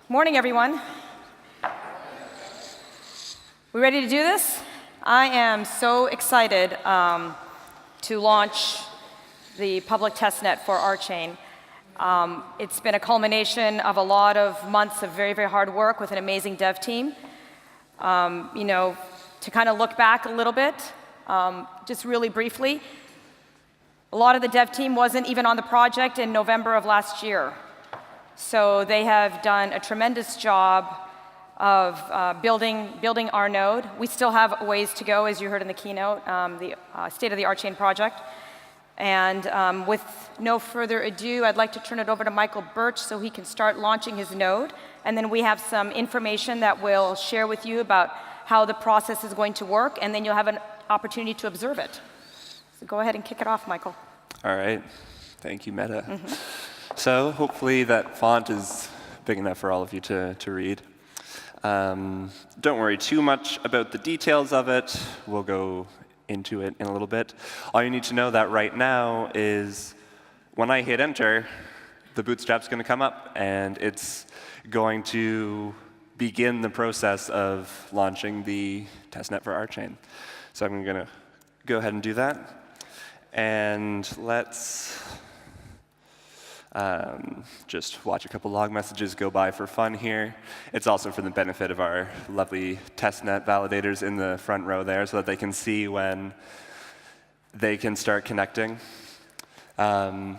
Morning, everyone. We ready to do this? I am so excited to launch the public testnet for RChain. It's been a culmination of a lot of months of very, very hard work with an amazing dev team. To kind of look back a little bit, just really briefly, a lot of the dev team wasn't even on the project in November of last year. So they have done a tremendous job of building our node. We still have a ways to go, as you heard in the keynote, the state of the RChain project. And with no further ado, I'd like to turn it over to Michael Birch so he can start launching his node. And then we have some information that we'll share with you about how the process is going to work, and then you'll have an opportunity to observe it. So go ahead and kick it off, Michael. All right. Thank you, Meta. So hopefully that font is big enough for all of you to read. Don't worry too much about the details of it. We'll go into it in a little bit. All you need to know that right now is when I hit enter, the bootstrap's going to come up, and it's going to begin the process of launching the testnet for RChain. So I'm going to go ahead and do that. And let's just watch a couple log messages go by for fun here. It's also for the benefit of our lovely testnet validators in the front row there so that they can see when they can start connecting. So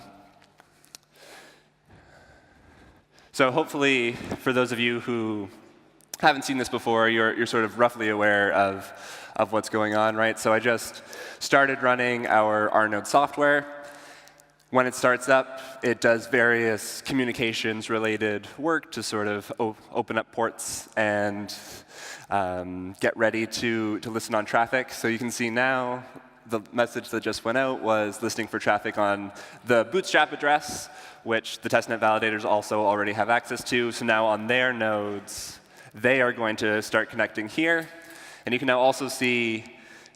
hopefully, for those of you who haven't seen this before, you're sort of roughly aware of what's going on, right? So I just started running our RNode software. When it starts up, it does various communications-related work to sort of open up ports and get ready to listen on traffic. So you can see now the message that just went out was listening for traffic on the bootstrap address, which the testnet validators also already have access to. So now on their nodes, they are going to start connecting here. And you can now also see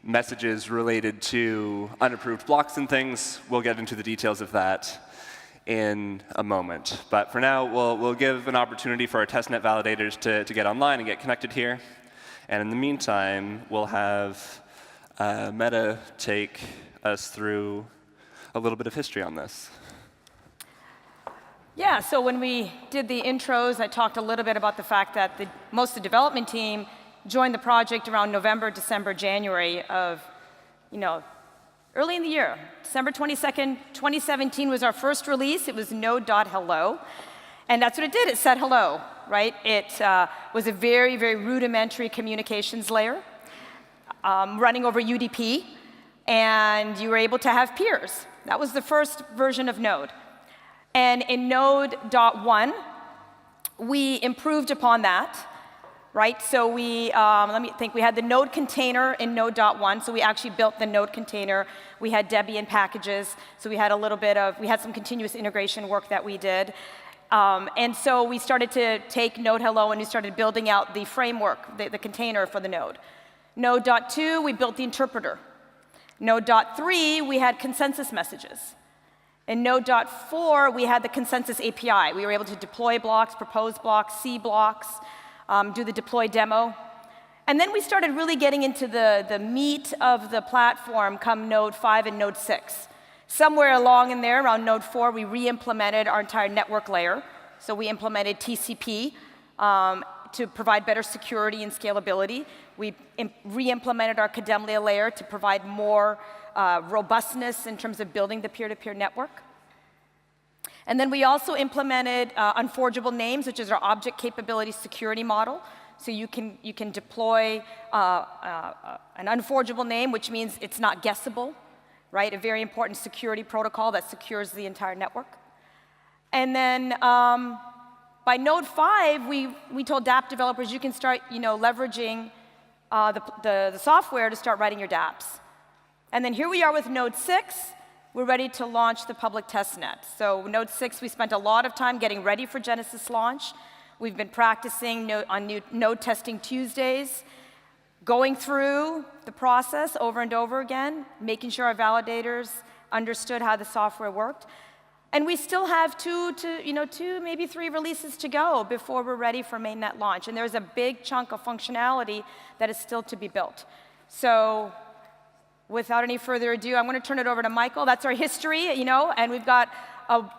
messages related to unapproved blocks and things. We'll get into the details of that in a moment. But for now, we'll give an opportunity for our testnet validators to get online and get connected here. And in the meantime, we'll have Meta take us through a little bit of history on this. Yeah, so when we did the intros, I talked a little bit about the fact that most of the development team joined the project around November, December, January of, early in the year. December 22nd, 2017 was our first release. It was node.hello. And that's what it did. It said hello, right? It was a very, very rudimentary communications layer running over UDP. And you were able to have peers. That was the first version of Node. And in node.1, we improved upon that. Right, so we had the node container in node.1, so we actually built the node container. We had Debian packages, so we had some continuous integration work that we did. And so we started to take Node Hello and we started building out the framework, the container for the node. Node.2, we built the interpreter. Node.3, we had consensus messages. In Node.4, we had the consensus API. We were able to deploy blocks, propose blocks, see blocks, do the deploy demo. And then we started really getting into the meat of the platform come Node 5 and Node 6. Somewhere along in there, around Node 4, we re-implemented our entire network layer. So we implemented TCP to provide better security and scalability. We re-implemented our Kademlia layer to provide more robustness in terms of building the peer-to-peer network. And then we also implemented unforgeable names, which is our object capability security model. So you can deploy an unforgeable name, which means it's not guessable, right? A very important security protocol that secures the entire network. And then by Node 5, we told dApp developers you can start leveraging the software to start writing your dApps. And then here we are with Node 6. We're ready to launch the public testnet. So Node 6, we spent a lot of time getting ready for Genesis launch. We've been practicing on Node Testing Tuesdays, going through the process over and over again, making sure our validators understood how the software worked. And we still have two, maybe 3 releases to go before we're ready for mainnet launch. And there's a big chunk of functionality that is still to be built. So without any further ado, I'm going to turn it over to Michael. That's our history, and we've got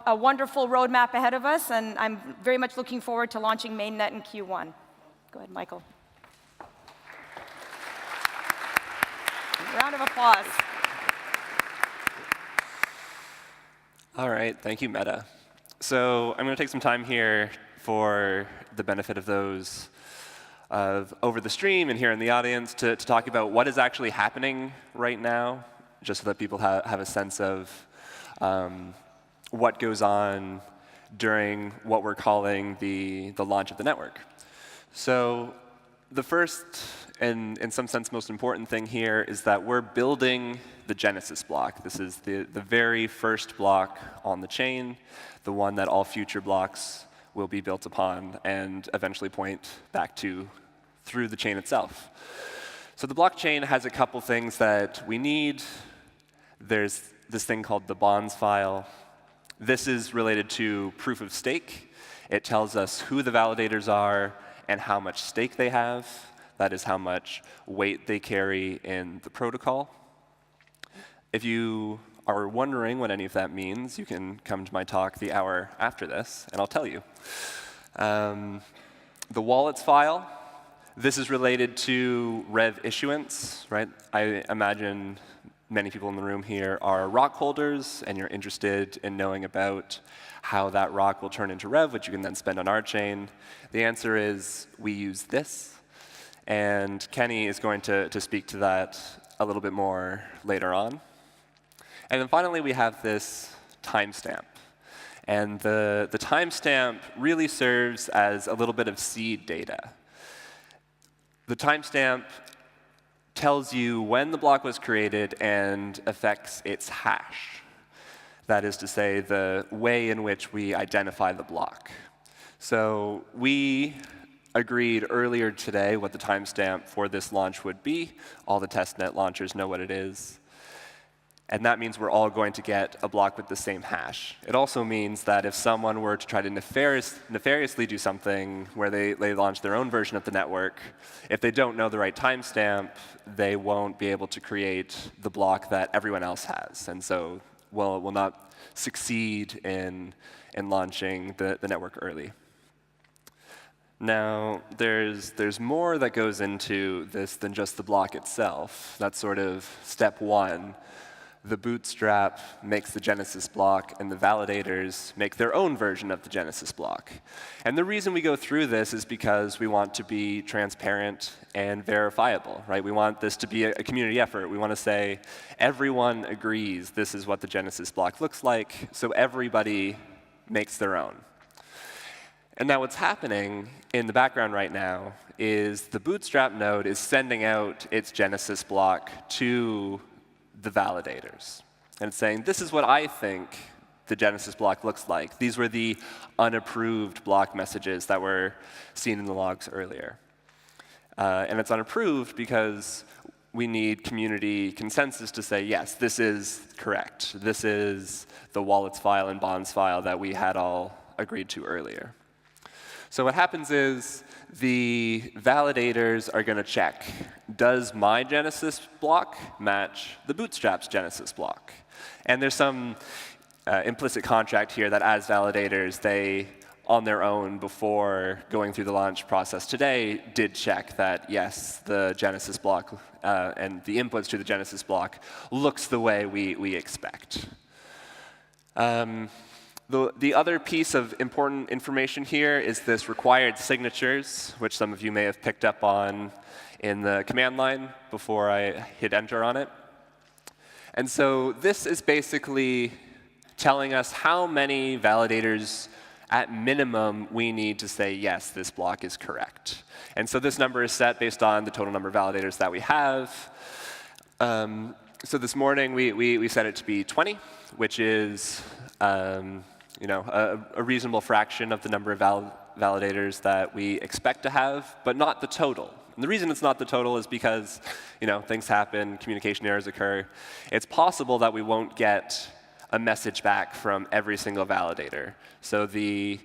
a wonderful roadmap ahead of us. And I'm very much looking forward to launching mainnet in Q1. Go ahead, Michael. Round of applause. All right, thank you, Meta. So I'm going to take some time here for the benefit of those over the stream and here in the audience to talk about what is actually happening right now, just so that people have a sense of what goes on during what we're calling the launch of the network. So the first and in some sense most important thing here is that we're building the Genesis block. This is the very first block on the chain, the one that all future blocks will be built upon and eventually point back to through the chain itself. So the blockchain has a couple things that we need. There's this thing called the bonds file. This is related to proof of stake. It tells us who the validators are and how much stake they have. That is how much weight they carry in the protocol. If you are wondering what any of that means, you can come to my talk the hour after this, and I'll tell you. The wallets file, this is related to REV issuance, right? I imagine many people in the room here are RHOC holders, and you're interested in knowing about how that RHOC will turn into REV, which you can then spend on RChain. The answer is we use this. And Kenny is going to speak to that a little bit more later on. And then finally, we have this timestamp. And the timestamp really serves as a little bit of seed data. The timestamp tells you when the block was created and affects its hash. That is to say, the way in which we identify the block. So we agreed earlier today what the timestamp for this launch would be. All the testnet launchers know what it is. And that means we're all going to get a block with the same hash. It also means that if someone were to try to nefariously do something where they launch their own version of the network, if they don't know the right timestamp, they won't be able to create the block that everyone else has. And so will not succeed in launching the network early. Now, there's more that goes into this than just the block itself. That's sort of step one. The bootstrap makes the Genesis block, and the validators make their own version of the Genesis block. And the reason we go through this is because we want to be transparent and verifiable, right? We want this to be a community effort. We want to say, everyone agrees this is what the Genesis block looks like, so everybody makes their own. And now what's happening in the background right now is the bootstrap node is sending out its Genesis block to the validators. And it's saying, this is what I think the Genesis block looks like. These were the unapproved block messages that were seen in the logs earlier. And it's unapproved because we need community consensus to say, yes, this is correct. This is the wallets file and bonds file that we had all agreed to earlier. So what happens is the validators are going to check, does my Genesis block match the Bootstrap's Genesis block? And there's some implicit contract here that as validators, they, on their own, before going through the launch process today, did check that, yes, the Genesis block and the inputs to the Genesis block looks the way we expect. The other piece of important information here is this required signatures, which some of you may have picked up on in the command line before I hit enter on it. And so this is basically telling us how many validators at minimum we need to say, yes, this block is correct. And so this number is set based on the total number of validators that we have. So this morning we set it to be 20, which is a reasonable fraction of the number of validators that we expect to have, but not the total. And the reason it's not the total is because things happen, communication errors occur. It's possible that we won't get a message back from every single validator. So the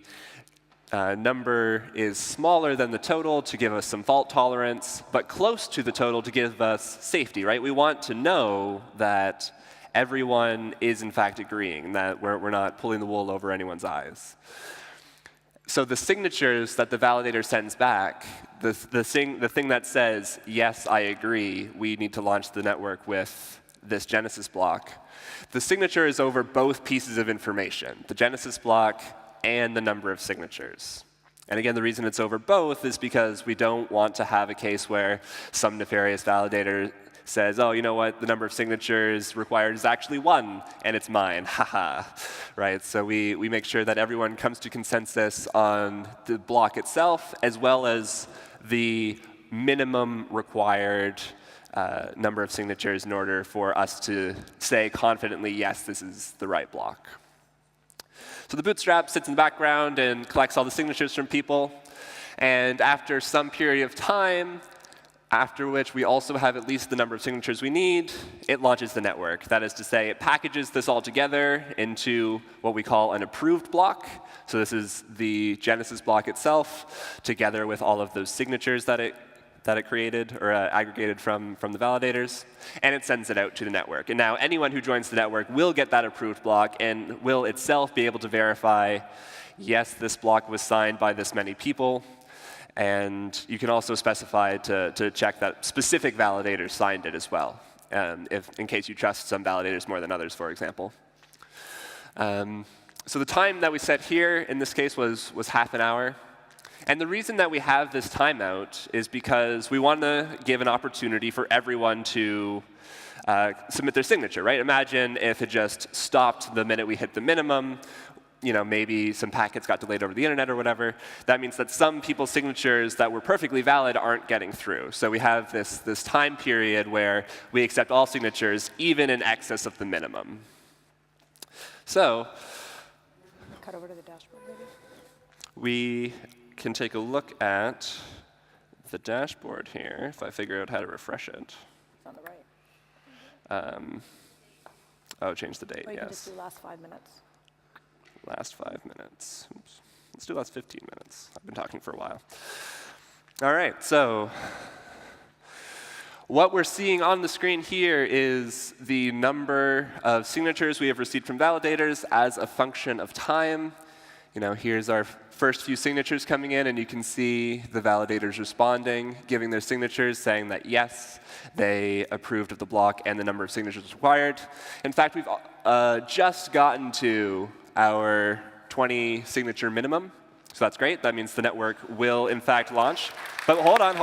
number is smaller than the total to give us some fault tolerance, but close to the total to give us safety, right? We want to know that everyone is in fact agreeing, that we're not pulling the wool over anyone's eyes. So the signatures that the validator sends back, the thing that says, yes, I agree, we need to launch the network with this Genesis block, the signature is over both pieces of information, the Genesis block and the number of signatures. And again, the reason it's over both is because we don't want to have a case where some nefarious validator says, oh, you know what, the number of signatures required is actually 1, and it's mine, haha, right? So we make sure that everyone comes to consensus on the block itself, as well as the minimum required number of signatures in order for us to say confidently, yes, this is the right block. So the bootstrap sits in the background and collects all the signatures from people. And after some period of time, after which we also have at least the number of signatures we need, it launches the network. That is to say, it packages this all together into what we call an approved block. So this is the Genesis block itself, together with all of those signatures that it created or aggregated from the validators, and it sends it out to the network. And now anyone who joins the network will get that approved block and will itself be able to verify, yes, this block was signed by this many people. And you can also specify to check that specific validators signed it as well, in case you trust some validators more than others, for example. So the time that we set here in this case was half an hour. And the reason that we have this timeout is because we want to give an opportunity for everyone to submit their signature, right? Imagine if it just stopped the minute we hit the minimum. You know, maybe some packets got delayed over the internet or whatever. That means that some people's signatures that were perfectly valid aren't getting through. So we have this time period where we accept all signatures, even in excess of the minimum. So cut over to the dashboard, maybe? We can take a look at the dashboard here, if I figure out how to refresh it. It's on the right. Oh, change the date, Or you can yes. just do last 5 minutes. Last 5 minutes. Oops. Let's do last 15 minutes. I've been talking for a while. All right, so what we're seeing on the screen here is the number of signatures we have received from validators as a function of time. You know, here's our first few signatures coming in, and you can see the validators responding, giving their signatures, saying that yes, they approved of the block and the number of signatures required. In fact, we've just gotten to our 20 signature minimum. So that's great. That means the network will, in fact, launch. But hold on.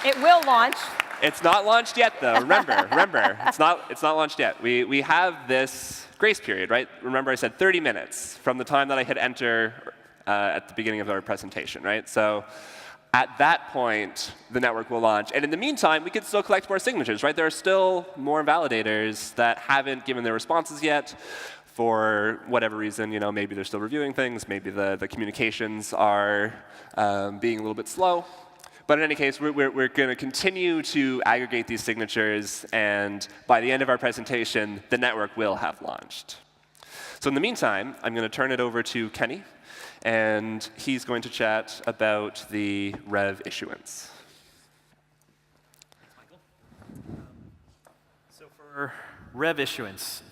It will launch. It's not launched yet, though. Remember, it's not launched yet. We have this grace period, right? Remember, I said 30 minutes from the time that I hit enter at the beginning of our presentation, right? So at that point, the network will launch. And in the meantime, we could still collect more signatures, right? There are still more validators that haven't given their responses yet. For whatever reason, you know, maybe they're still reviewing things, maybe the communications are being a little bit slow. But in any case, we're going to continue to aggregate these signatures, and by the end of our presentation, the network will have launched. So in the meantime, I'm going to turn it over to Kenny, and he's going to chat about the REV issuance. Thanks, Michael. So for REV issuance,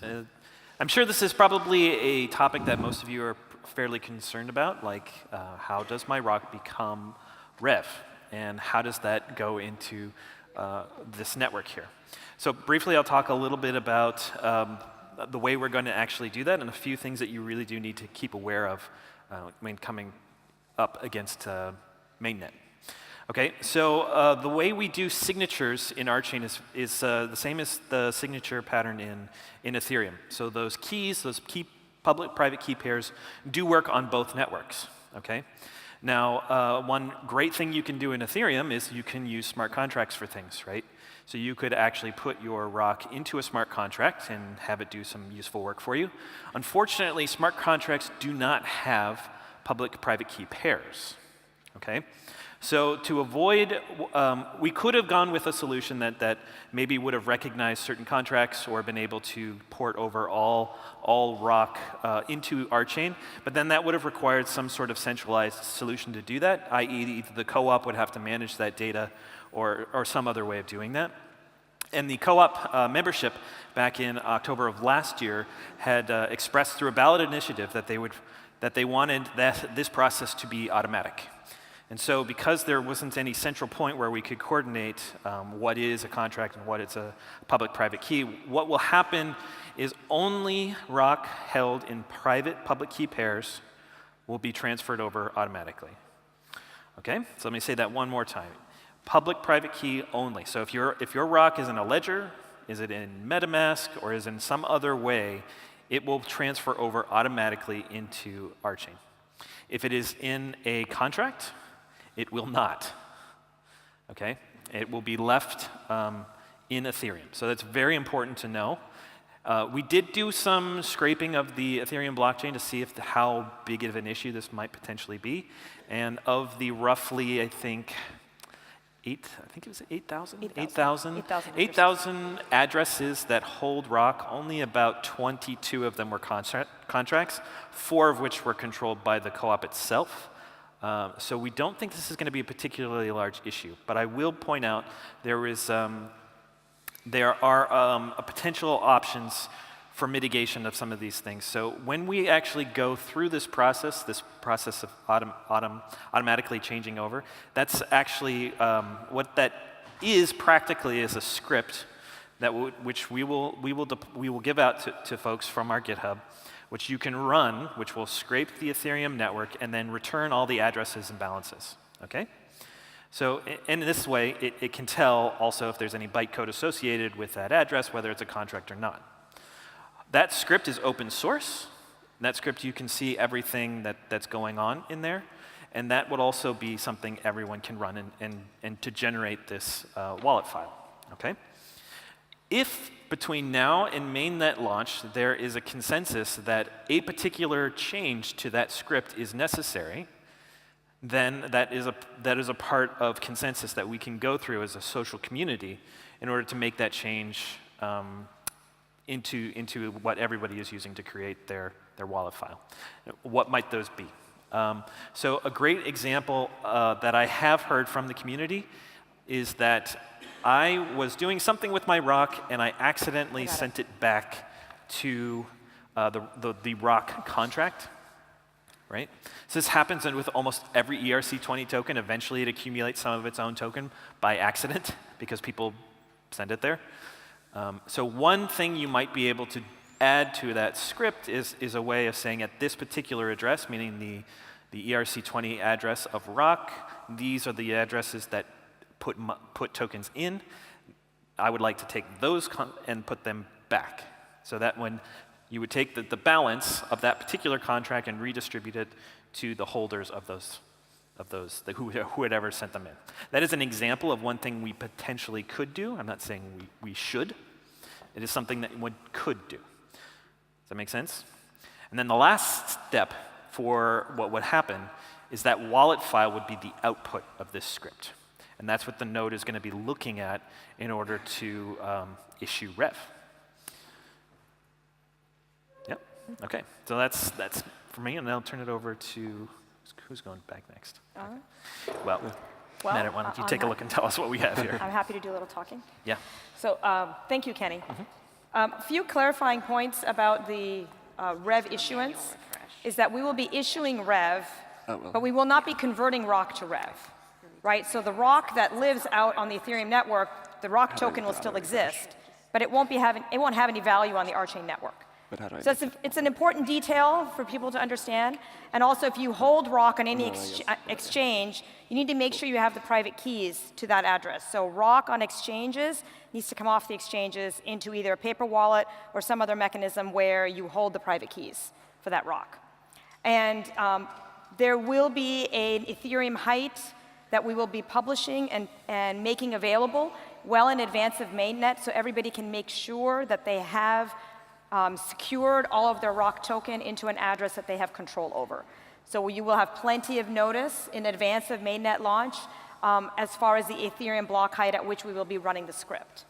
I'm sure this is probably a topic that most of you are fairly concerned about, like how does my RHOC become REV? And how does that go into this network here? So briefly, I'll talk a little bit about the way we're going to actually do that and a few things that you really do need to keep aware of when coming up against mainnet. Okay, so the way we do signatures in RChain is the same as the signature pattern in Ethereum. So those keys, those public-private key pairs, do work on both networks. Okay. Now, one great thing you can do in Ethereum is you can use smart contracts for things, right? So you could actually put your RHOC into a smart contract and have it do some useful work for you. Unfortunately, smart contracts do not have public-private key pairs, okay? So to avoid, we could have gone with a solution that maybe would have recognized certain contracts or been able to port over all RHOC into RChain, but then that would have required some sort of centralized solution to do that, i.e. either the co-op would have to manage that data or some other way of doing that. And the co-op membership back in October of last year had expressed through a ballot initiative that they wanted this process to be automatic. And so because there wasn't any central point where we could coordinate what is a contract and what is a public-private key, what will happen is only RHOC held in private public key pairs will be transferred over automatically. Okay, so let me say that one more time. Public-private key only. So if your RHOC is in a ledger, is it in MetaMask, or is in some other way, it will transfer over automatically into RChain. If it is in a contract, it will not, okay? It will be left in Ethereum. So that's very important to know. We did do some scraping of the Ethereum blockchain to see how big of an issue this might potentially be. And of the roughly, I think it was 8,000 addresses that hold RHOC, only about 22 of them were contracts, 4 of which were controlled by the co-op itself. So we don't think this is going to be a particularly large issue, but I will point out there are potential options for mitigation of some of these things. So when we actually go through this process of automatically changing over, that's actually what that is practically is a script that which we will give out to folks from our GitHub, which you can run, which will scrape the Ethereum network and then return all the addresses and balances, okay? So in this way, it can tell also if there's any bytecode associated with that address, whether it's a contract or not. That script is open source. In that script, you can see everything that's going on in there, and that would also be something everyone can run and to generate this wallet file, okay? If between now and mainnet launch, there is a consensus that a particular change to that script is necessary, then that is a part of consensus that we can go through as a social community in order to make that change into what everybody is using to create their wallet file. What might those be? So a great example that I have heard from the community is that I was doing something with my RHOC and I accidentally sent it back to the RHOC contract, right? So this happens with almost every ERC20 token. Eventually it accumulates some of its own token by accident because people send it there. So one thing you might be able to add to that script is a way of saying at this particular address, meaning the ERC20 address of RHOC, these are the addresses that put tokens in. I would like to take those and put them back. So that when you would take the balance of that particular contract and redistribute it to the holders of those who had ever sent them in. That is an example of one thing we potentially could do. I'm not saying we should. It is something that one could do. Does that make sense? And then the last step for what would happen is that wallet file would be the output of this script. And that's what the node is going to be looking at in order to issue REV. Yep. Okay. So that's for me, and then I'll turn it over to who's going back next. Well, Matt, why don't you take a look and tell us what we have here? I'm happy to do a little talking. Yeah. So thank you, Kenny. A few clarifying points about the REV issuance is that we will be issuing REV, but we will not be converting RHOC to REV. Right, so the RHOC that lives out on the Ethereum network, the RHOC token will still exist, but it won't have any value on the RChain network. So it's an important detail for people to understand. And also, if you hold RHOC on any exchange, you need to make sure you have the private keys to that address. So RHOC on exchanges needs to come off the exchanges into either a paper wallet or some other mechanism where you hold the private keys for that RHOC. And there will be an Ethereum height that we will be publishing and making available well in advance of mainnet, so everybody can make sure that they have secured all of their RHOC token into an address that they have control over. So you will have plenty of notice in advance of mainnet launch as far as the Ethereum block height at which we will be running the script.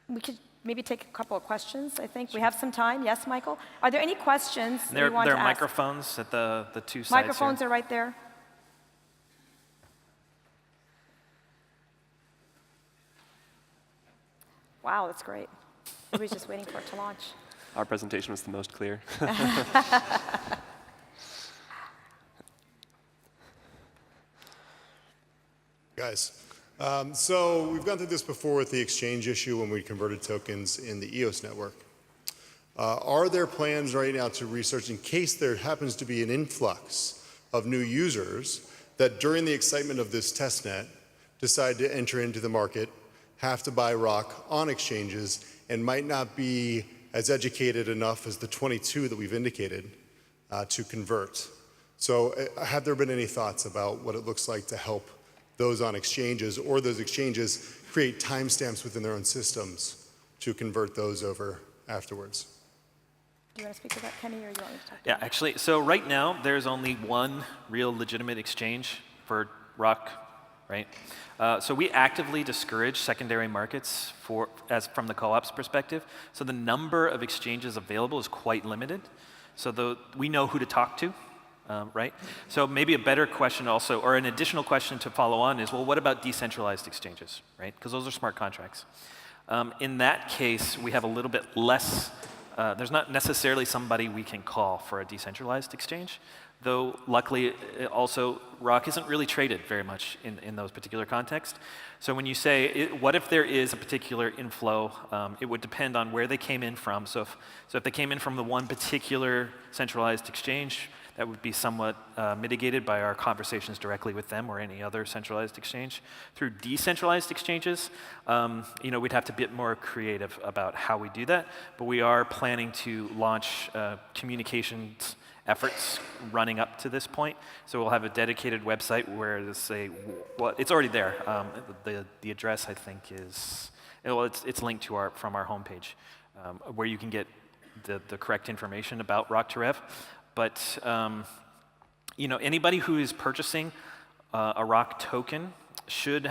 We could maybe take a couple of questions, I think. We have some time. Yes, Michael? Are there any questions that you want to ask? There are microphones at the two sides Microphones here. are right there. Wow, that's great. Everybody's just waiting for it to launch. Our presentation was the most clear. Guys, so we've gone through this before with the exchange issue when we converted tokens in the EOS network. Are there plans right now to research, in case there happens to be an influx of new users, that during the excitement of this testnet decide to enter into the market, have to buy RHOC on exchanges, and might not be as educated enough as the 22 that we've indicated to convert? So have there been any thoughts about what it looks like to help those on exchanges, or those exchanges create timestamps within their own systems to convert those over afterwards? Do you want to speak to that, Kenny, or you want me to talk? Yeah, actually, so right now, there's only one real legitimate exchange for RHOC, right? So we actively discourage secondary markets from the co-op's perspective. So the number of exchanges available is quite limited. So we know who to talk to, right? So maybe a better question also, or an additional question to follow on is, well, what about decentralized exchanges, right? Because those are smart contracts. In that case, we have a little bit less. There's not necessarily somebody we can call for a decentralized exchange, though luckily also RHOC isn't really traded very much in those particular contexts. So when you say, what if there is a particular inflow, it would depend on where they came in from. So if they came in from the one particular centralized exchange, that would be somewhat mitigated by our conversations directly with them or any other centralized exchange. Through decentralized exchanges, we'd have to be a bit more creative about how we do that, but we are planning to launch communications efforts running up to this point. So we'll have a dedicated website where it'll say, well, it's already there. The address, I think, is, well, it's linked to from our homepage, where you can get the correct information about RHOC to REV. But anybody who is purchasing a RHOC token should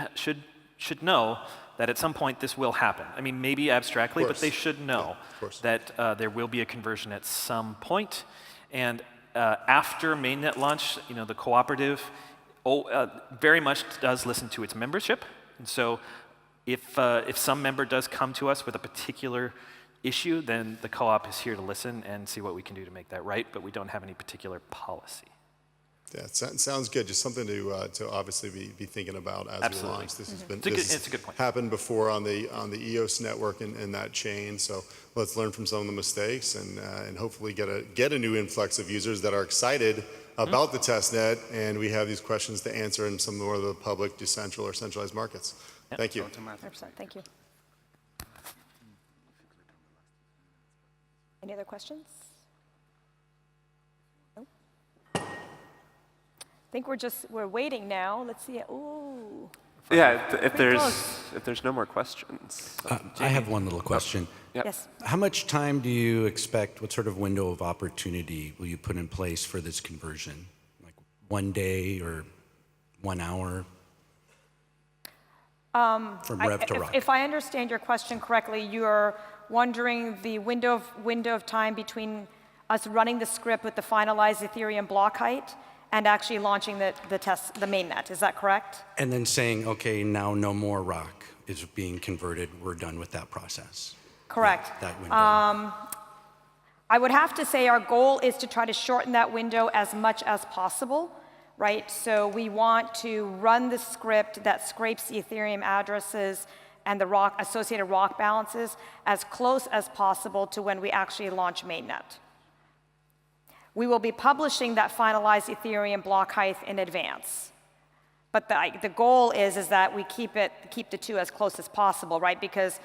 know that at some point this will happen. I mean, maybe abstractly, but they should know that there will be a conversion at some point. And after mainnet launch, the cooperative very much does listen to its membership. And so if some member does come to us with a particular issue, then the co-op is here to listen and see what we can do to make that right, but we don't have any particular policy. Yeah, it sounds good. Just something to obviously be thinking about as we launch. This has been It's a good point. Happened before on the EOS network and that chain. So let's learn from some of the mistakes and hopefully get a new influx of users that are excited about the testnet, and we have these questions to answer in some more of the public, decentral, or centralized markets. Yep. Thank you. 100%. Thank you. Any other questions? No? I think we're waiting now. Let's see. Ooh. Yeah, if there's no more questions. I have one little question. Yep. Yes. How much time do you expect, what sort of window of opportunity will you put in place for this conversion? Like 1 day or 1 hour? From REV to RHOC. If I understand your question correctly, you're wondering the window of time between us running the script with the finalized Ethereum block height and actually launching the mainnet. Is that correct? And then saying, okay, now no more RHOC is being converted. We're done with that process. Correct. That window. I would have to say our goal is to try to shorten that window as much as possible, right? So we want to run the script that scrapes the Ethereum addresses and the associated RHOC balances as close as possible to when we actually launch mainnet. We will be publishing that finalized Ethereum block height in advance. But the goal is that we keep the two as close as possible, right? Because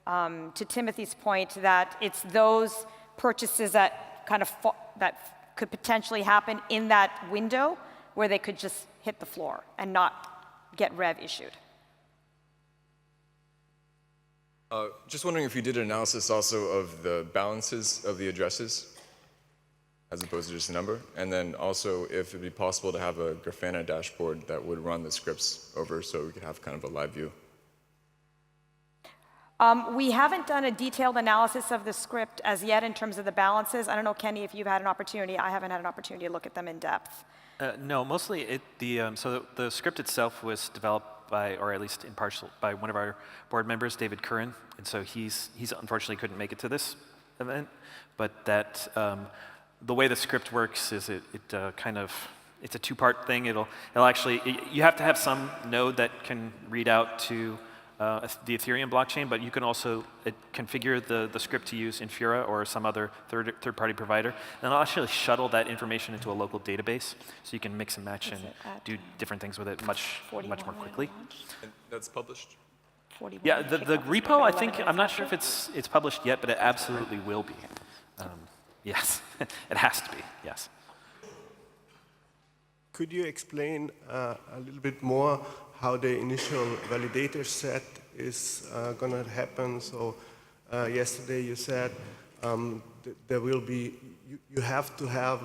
to Timothy's point, that it's those purchases that that could potentially happen in that window where they could just hit the floor and not get REV issued. Just wondering if you did an analysis also of the balances of the addresses? as opposed to just a number? And then also, if it'd be possible to have a Grafana dashboard that would run the scripts over so we could have kind of a live view. We haven't done a detailed analysis of the script as yet in terms of the balances. I don't know, Kenny, if you've had an opportunity. I haven't had an opportunity to look at them in depth. No, mostly the script itself was developed by, or at least in partial, by one of our board members, David Curran, and so he's unfortunately couldn't make it to this event. But that the way the script works is it's a two-part thing. It'll actually, you have to have some node that can read out to the Ethereum blockchain, but you can also configure the script to use Infura or some other third-party provider, and it'll actually shuttle that information into a local database, so you can mix and match and do different things with it much more quickly. And that's published? Yeah, the repo, I think, I'm not sure if it's published yet, but it absolutely will be. Yes, it has to be, yes. Could you explain a little bit more how the initial validator set is going to happen? So yesterday you said there will be, you have to have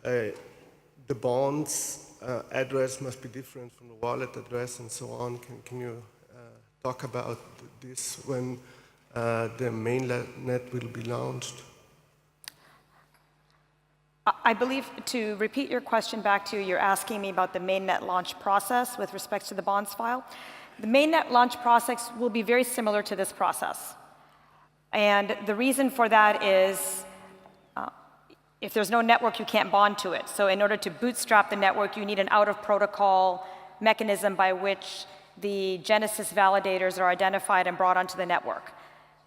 the bonds address must be different from the wallet address and so on. Can you talk about this when the mainnet will be launched? I believe, to repeat your question back to you, you're asking me about the mainnet launch process with respect to the bonds file. The mainnet launch process will be very similar to this process. And the reason for that is if there's no network, you can't bond to it. So in order to bootstrap the network, you need an out-of-protocol mechanism by which the Genesis validators are identified and brought onto the network.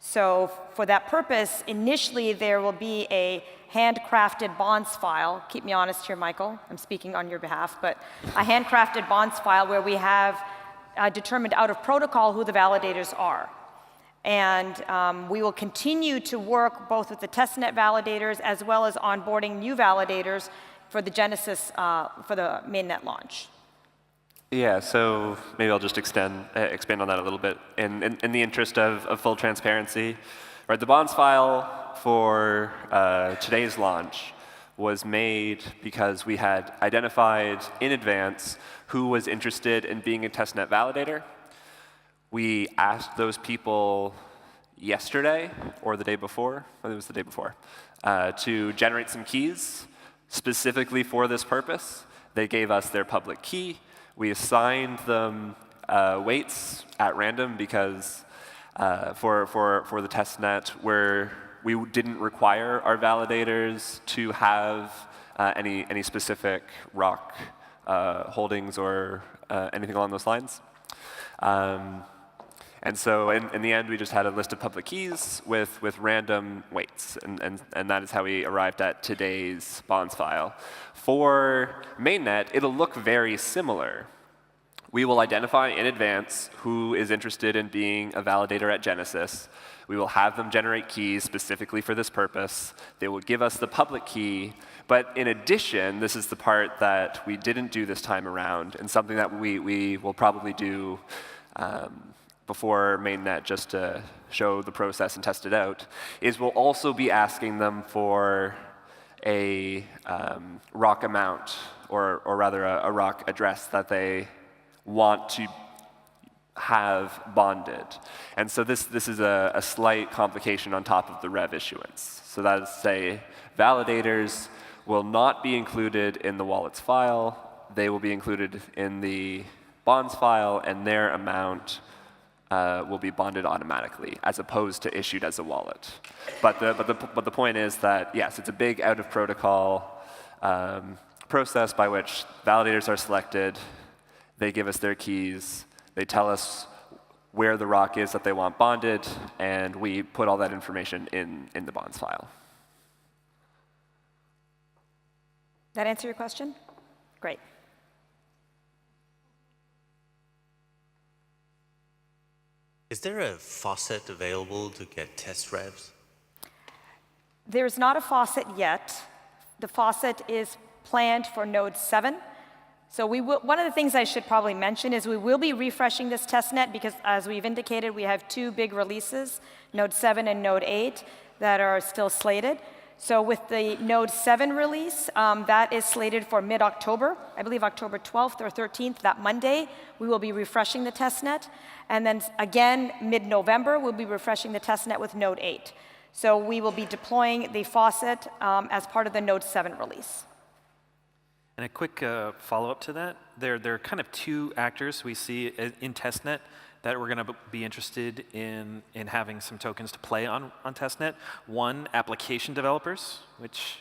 So for that purpose, initially there will be a handcrafted bonds file. Keep me honest here, Michael. I'm speaking on your behalf, but a handcrafted bonds file where we have determined out of protocol who the validators are. And we will continue to work both with the testnet validators as well as onboarding new validators for the Genesis, for the mainnet launch. Yeah, so maybe I'll just expand on that a little bit in the interest of full transparency. Right, the bonds file for today's launch was made because we had identified in advance who was interested in being a testnet validator. We asked those people yesterday or the day before, I think it was the day before, to generate some keys specifically for this purpose. They gave us their public key. We assigned them weights at random because for the testnet where we didn't require our validators to have any specific RHOC holdings or anything along those lines. And so in the end, we just had a list of public keys with random weights, and that is how we arrived at today's bonds file. For mainnet, it'll look very similar. We will identify in advance who is interested in being a validator at Genesis. We will have them generate keys specifically for this purpose. They will give us the public key. But in addition, this is the part that we didn't do this time around, and something that we will probably do before mainnet just to show the process and test it out, is we'll also be asking them for a RHOC amount, or rather a RHOC address that they want to have bonded. And so this is a slight complication on top of the REV issuance. So that is to say, validators will not be included in the wallet's file. They will be included in the bonds file, and their amount will be bonded automatically, as opposed to issued as a wallet. But the point is that, yes, it's a big out-of-protocol process by which validators are selected. They give us their keys. They tell us where the RHOC is that they want bonded, and we put all that information in the bonds file. That answer your question? Great. Is there a Faucet available to get test revs? There's not a Faucet yet. The Faucet is planned for Node 7. So one of the things I should probably mention is we will be refreshing this testnet because, as we've indicated, we have two big releases, Node 7 and Node 8, that are still slated. So with the Node 7 release, that is slated for mid-October, I believe October 12th or 13th, that Monday, we will be refreshing the testnet. And then again, mid-November, we'll be refreshing the testnet with Node 8. So we will be deploying the Faucet as part of the Node 7 release. And a quick follow-up to that, there are kind of two actors we see in testnet that we're going to be interested in having some tokens to play on testnet. One, application developers, which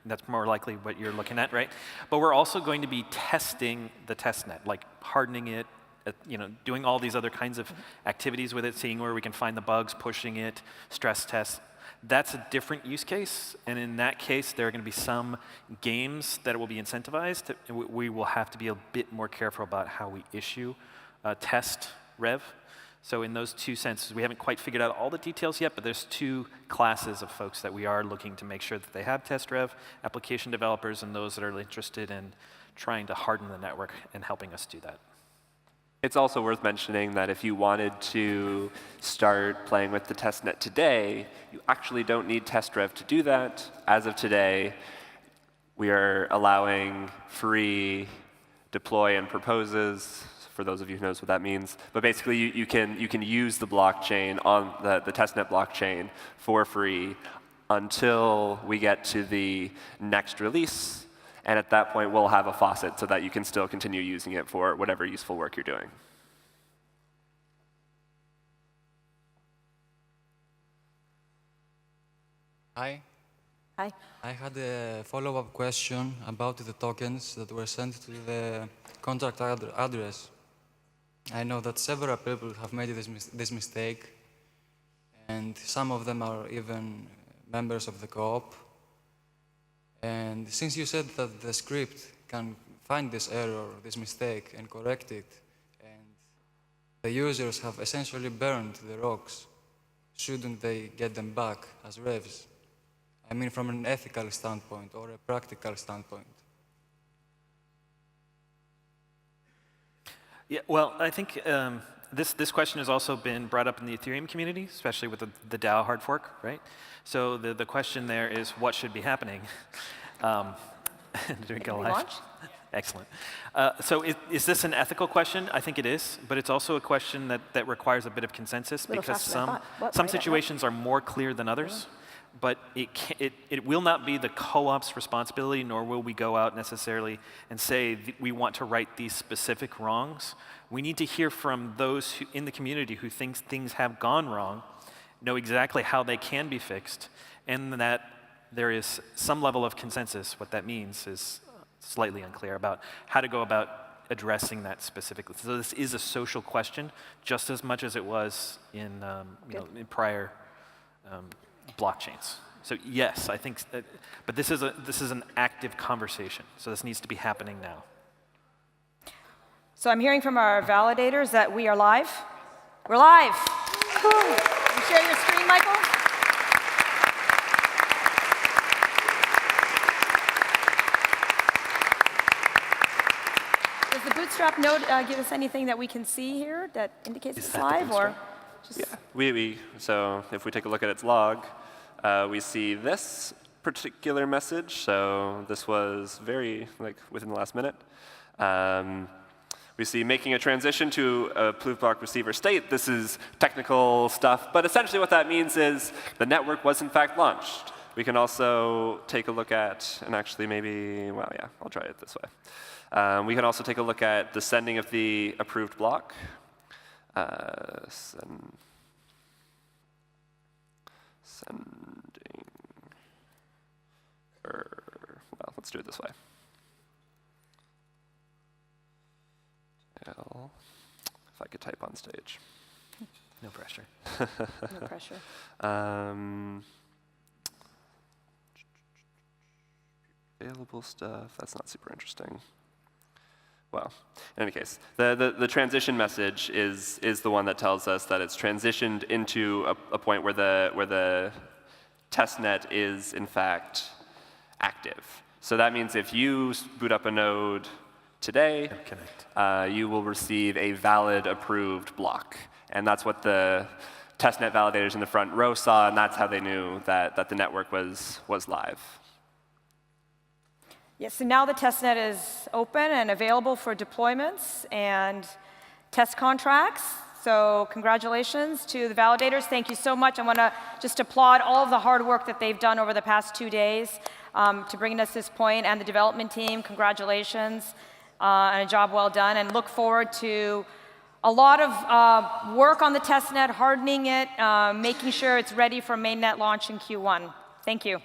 that's more likely what you're looking at, right? But we're also going to be testing the testnet, like hardening it, doing all these other kinds of activities with it, seeing where we can find the bugs, pushing it, stress tests. That's a different use case, and in that case, there are going to be some games that will be incentivized. We will have to be a bit more careful about how we issue test rev. So in those two senses, we haven't quite figured out all the details yet, but there's two classes of folks that we are looking to make sure that they have test rev, application developers, and those that are interested in trying to harden the network and helping us do that. It's also worth mentioning that if you wanted to start playing with the testnet today, you actually don't need test rev to do that. As of today, we are allowing free deploy and proposes, for those of you who knows what that means. But basically, you can use the blockchain on the testnet blockchain for free until we get to the next release. And at that point, we'll have a faucet so that you can still continue using it for whatever useful work you're doing. Hi. Hi. I had a follow-up question about the tokens that were sent to the contract address. I know that several people have made this mistake, and some of them are even members of the co-op. And since you said that the script can find this error, this mistake, and correct it, and the users have essentially burned the RHOCs, shouldn't they get them back as revs? I mean, from an ethical standpoint or a practical standpoint. Yeah, well, I think this question has also been brought up in the Ethereum community, especially with the DAO hard fork, right? So the question there is, what should be happening? Doing go live? Excellent. So is this an ethical question? I think it is, but it's also a question that requires a bit of consensus because some situations are more clear than others. But it will not be the co-op's responsibility, nor will we go out necessarily and say we want to right these specific wrongs. We need to hear from those in the community who think things have gone wrong, know exactly how they can be fixed, and that there is some level of consensus. What that means is slightly unclear about how to go about addressing that specifically. So this is a social question, just as much as it was in prior blockchains. So yes, I think, but this is an active conversation. So this needs to be happening now. So I'm hearing from our validators that we are live. We're live. Can you share your screen, Michael? Does the Bootstrap node give us anything that we can see here that indicates it's live, or just? Yeah, so if we take a look at its log, we see this particular message. So this was within the last minute. We see making a transition to a proof-block receiver state. This is technical stuff, but essentially what that means is the network was in fact launched. We can also take a look at, and actually maybe, well, yeah, I'll try it this way. We can also take a look at the sending of the approved block. Well, let's do it this way. If I could type on stage. No pressure. No pressure. Available stuff, that's not super interesting. Well, in any case, the transition message is the one that tells us that it's transitioned into a point where the testnet is, in fact, active. So that means if you boot up a node today, you will receive a valid approved block. And that's what the testnet validators in the front row saw, and that's how they knew that the network was live. Yes, so now the testnet is open and available for deployments and test contracts. So congratulations to the validators. Thank you so much. I want to just applaud all of the hard work that they've done over the past 2 days to bring us this point, and the development team, congratulations, and a job well done, and look forward to a lot of work on the testnet, hardening it, making sure it's ready for mainnet launch in Q1. Thank you.